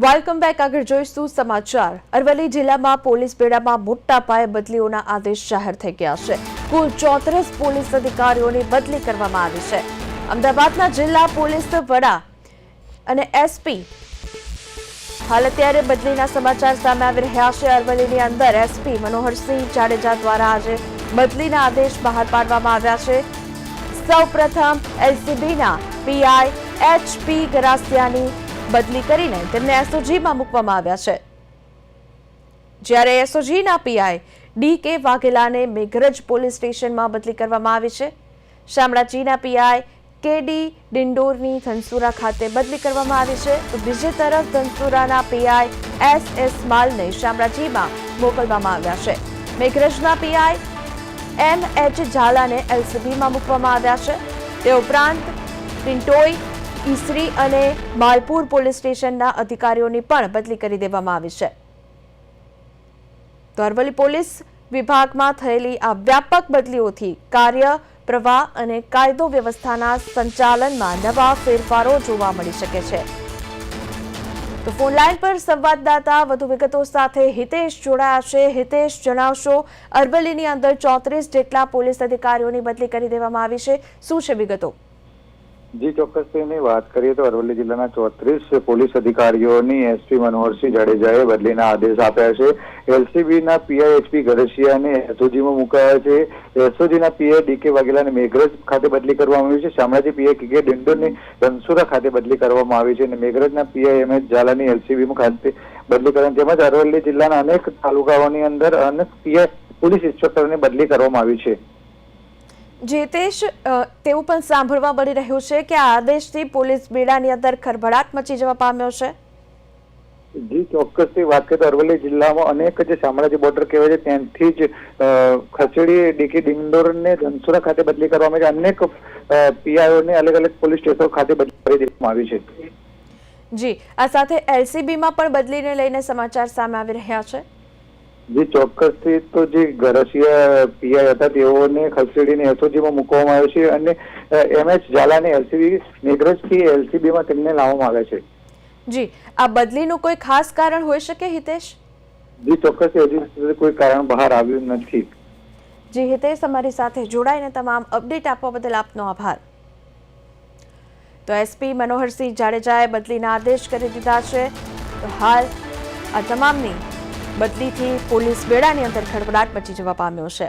Welcome back. આગળ જોઈશું સમાચાર। અરવલ્લી જિલ્લામાં પોલીસ બેડામાં મોટા પાયે બદલીઓના આદેશ જાહેર થઈ ગયા છે। કુલ 34 પોલીસ અધિકારીઓની બદલી કરવામાં આવી છે। અમદાવાદના જિલ્લા પોલીસ વડા અને એસપી હાલ અત્યારે બદલીના સમાચાર સામે આવી રહ્યા છે। અરવલ્લીની અંદર એસપી મનોહરસિંહ જાડેજા દ્વારા આજે બદલીના આદેશ બહાર પાડવામાં આવ્યા છે। સૌપ્રથમ એલસીબીના પીઆઈ એચપી ગરાસિયાની બદલી કરીને તેમને એસઓજીમાં મૂકવામાં આવ્યા છે, જ્યારે એસઓજીના પીઆઈ ડીકે વાઘેલાને મેઘરજ પોલીસ સ્ટેશનમાં બદલી કરવામાં આવી છે। શામળાજીના પીઆઈ કેડી ડિંડોરની ધનસુરા ખાતે બદલી કરવામાં આવી છે, તો બીજી તરફ ધનસુરાના પીઆઈ એસએસ માલને શામળાજીમાં મોકલવામાં આવ્યા છે। મેઘરજના પીઆઈ એમએચ ઝાલાને એલસીબીમાં મૂકવામાં આવ્યા છે। તે ઉપરાંત પિન્ટોઈ ઈસરી અને માલપુર પોલીસ સ્ટેશનના અધિકારીઓની પણ બદલી કરી દેવામાં આવી છે। તો અરવલ્લી પોલીસ વિભાગમાં થયેલી આ વ્યાપક બદલીઓથી કાર્ય પ્રવાહ અને કાયદો વ્યવસ્થાના સંચાલનમાં નવા ફેરફારો જોવા મળી શકે છે। તો ફોન લાઈન પર સંવાદદાતા વધુ વિગતો સાથે હિતેશ જોડાયા છે। હિતેશ, જણાવશો, અરવલ્લીની અંદર 34 જેટલા પોલીસ અધિકારીઓની બદલી કરી દેવામાં આવી છે, શું છે વિગતો? જી ચોક્કસની વાત કરીએ તો અરવલ્લી જિલ્લાના 34 પોલીસ અધિકારીઓની એસપી મનોહરસિંહ જાડેજાએ બદલીના આદેશ આપ્યા છે। એલસીબીના પીઆઈ એચપી ગરાસિયાને એસઓજીમાં મુકાયા છે। એસઓજીના પીઆઈ ડીકે વાઘેલાને મેઘરજ ખાતે બદલી કરવામાં આવી છે। શામળાજી પીઆઈ કેકે ડિંડોરની ધનસુરા ખાતે બદલી કરવામાં આવી છે અને મેઘરજના પીઆઈ એમએચ ઝાલાની એલસીબીમાં ખાતે બદલી કરવામાં, તેમજ અરવલ્લી જિલ્લાના અનેક તાલુકાઓની અંદર અનેક પીઆઈ પોલીસ ઇન્સ્પેક્ટરોની બદલી કરવામાં આવી છે। જીતેશ, તેવું પણ સાંભળવા મળી રહ્યું છે કે આ આદેશથી પોલીસ બેડાની અંદર ખળભળાટ મચી જવા પામ્યો છે। જી ચોક્કસથી વાત કરીએ તો અરવલ્લી જિલ્લામાં અનેક જે શામળાજી બોર્ડર કહેવાય છે ત્યાંથી જ ખસેડી ડીકે ડિંડોરને ધનસુરા ખાતે બદલી કરવામાં આવી છે। અનેક પીઆઈઓને અલગ અલગ પોલીસ સ્ટેશન ખાતે બદલી કરી દેવામાં આવી છે। જી, આ સાથે એલસીબીમાં પણ બદલીને લઈને સમાચાર સામે આવી રહ્યા છે। જી ચોક્કસથી તો જે ગરાસિયા પીઆઈ હતા તેઓને ખસેડીને એસઓજીમાં મૂકવામાં આવ્યો છે અને એમએચ ઝાલાને એલસીબી મેઘરજથી એલસીબીમાં તેમને લાવવામાં આવ્યા છે। જી, આ બદલીનું કોઈ ખાસ કારણ હોઈ શકે, હિતેશ? જી ચોક્કસ, હજી સુધી કોઈ કારણ બહાર આવ્યું નથી। જી હિતેશ, અમારી સાથે જોડાઈને તમામ અપડેટ આપવા બદલ આપનો આભાર। તો એસપી મનોહરસિંહ જાડેજાએ બદલીના આદેશ કરી દીધા છે। તો હાલ આ તમામની બદલીથી પોલીસ બેડાની અંદર ખળભળાટ મચી જવા પામ્યો છે।